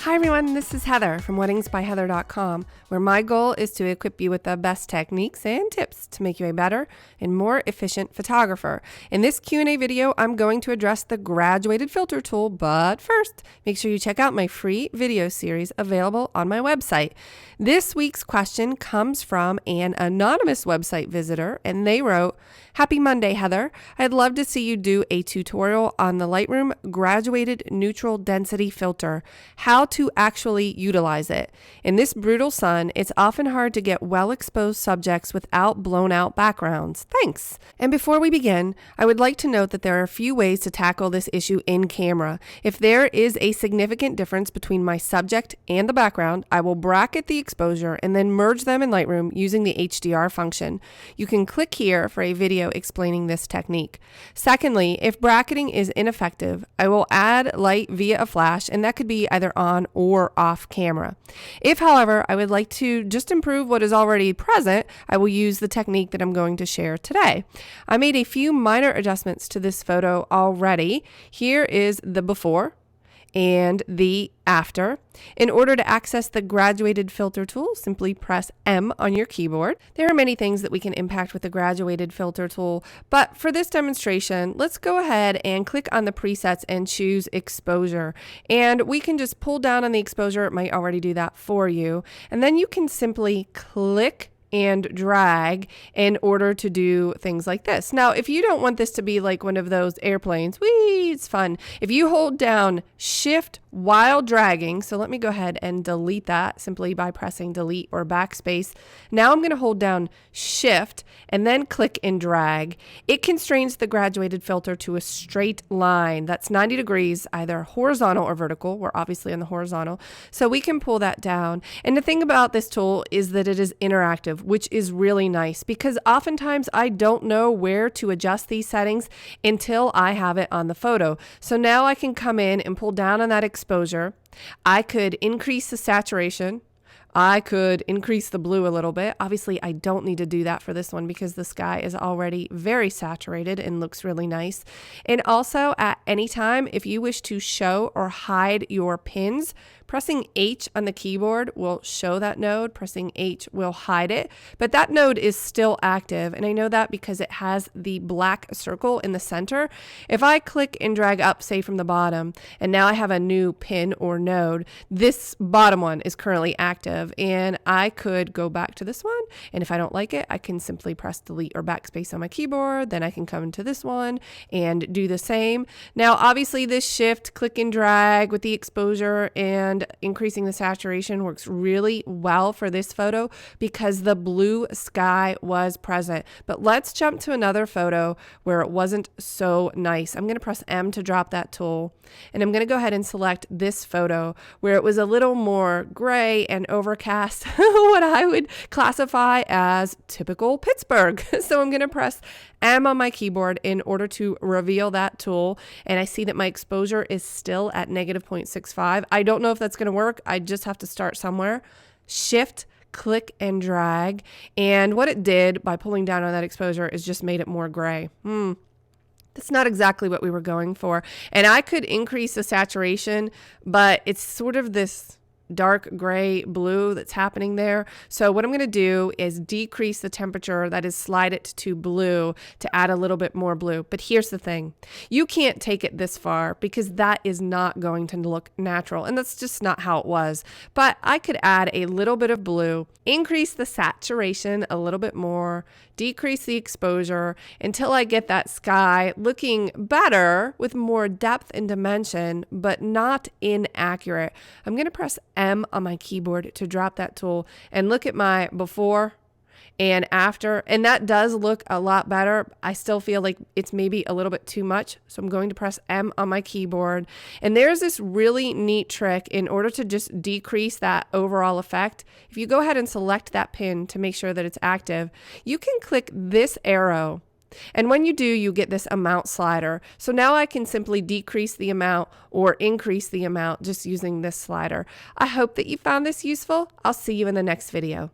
Hi everyone, this is Heather from weddingsbyheather.com, where my goal is to equip you with the best techniques and tips to make you a better and more efficient photographer. In this Q&A video, I'm going to address the graduated filter tool, but first, make sure you check out my free video series available on my website. This week's question comes from an anonymous website visitor, and they wrote, "Happy Monday, Heather. I'd love to see you do a tutorial on the Lightroom graduated neutral density filter. How to actually utilize it. In this brutal sun, it's often hard to get well-exposed subjects without blown-out backgrounds. Thanks." And before we begin, I would like to note that there are a few ways to tackle this issue in camera. If there is a significant difference between my subject and the background, I will bracket the exposure and then merge them in Lightroom using the HDR function. You can click here for a video explaining this technique. Secondly, if bracketing is ineffective, I will add light via a flash, and that could be either on or off camera. If, however, I would like to just improve what is already present, I will use the technique that I'm going to share today. I made a few minor adjustments to this photo already. Here is the before and the after. In order to access the graduated filter tool, simply press M on your keyboard. There are many things that we can impact with the graduated filter tool, but for this demonstration, let's go ahead and click on the presets and choose exposure. And we can just pull down on the exposure. It might already do that for you. And then you can simply click and drag in order to do things like this. Now, if you don't want this to be like one of those airplanes, whee, it's fun. If you hold down Shift while dragging, so let me go ahead and delete that simply by pressing delete or backspace. Now I'm going to hold down Shift and then click and drag. It constrains the graduated filter to a straight line that's 90 degrees, either horizontal or vertical. We're obviously on the horizontal, so we can pull that down. And the thing about this tool is that it is interactive, which is really nice because oftentimes I don't know where to adjust these settings until I have it on the photo. So now I can come in and pull down on that exposure. I could increase the saturation. I could increase the blue a little bit. Obviously, I don't need to do that for this one because the sky is already very saturated and looks really nice. And also, at any time, if you wish to show or hide your pins, pressing H on the keyboard will show that node. Pressing H will hide it, but that node is still active. And I know that because it has the black circle in the center. If I click and drag up, say from the bottom, and now I have a new pin or node, this bottom one is currently active, and I could go back to this one. And if I don't like it, I can simply press delete or backspace on my keyboard. Then I can come to this one and do the same. Now, obviously this shift, click and drag with the exposure and increasing the saturation works really well for this photo because the blue sky was present. But let's jump to another photo where it wasn't so nice. I'm going to press M to drop that tool, and I'm going to go ahead and select this photo where it was a little more gray and overcast, what I would classify as typical Pittsburgh. So I'm going to press M on my keyboard in order to reveal that tool, and I see that my exposure is still at -0.65. I don't know if that's going to work. I just have to start somewhere. Shift, click and drag, and what it did by pulling down on that exposure is just made it more gray. That's not exactly what we were going for. And I could increase the saturation, but it's sort of this dark gray blue that's happening there. So what I'm going to do is decrease the temperature, that is slide it to blue to add a little bit more blue. But here's the thing. You can't take it this far because that is not going to look natural, and that's just not how it was. But I could add a little bit of blue, increase the saturation a little bit more, decrease the exposure until I get that sky looking better with more depth and dimension, but not inaccurate. I'm going to press M on my keyboard to drop that tool and look at my before and after, and that does look a lot better. I still feel like it's maybe a little bit too much, so I'm going to press M on my keyboard. And there's this really neat trick in order to just decrease that overall effect. If you go ahead and select that pin to make sure that it's active, you can click this arrow. And when you do, you get this amount slider. So now I can simply decrease the amount or increase the amount just using this slider. I hope that you found this useful. I'll see you in the next video.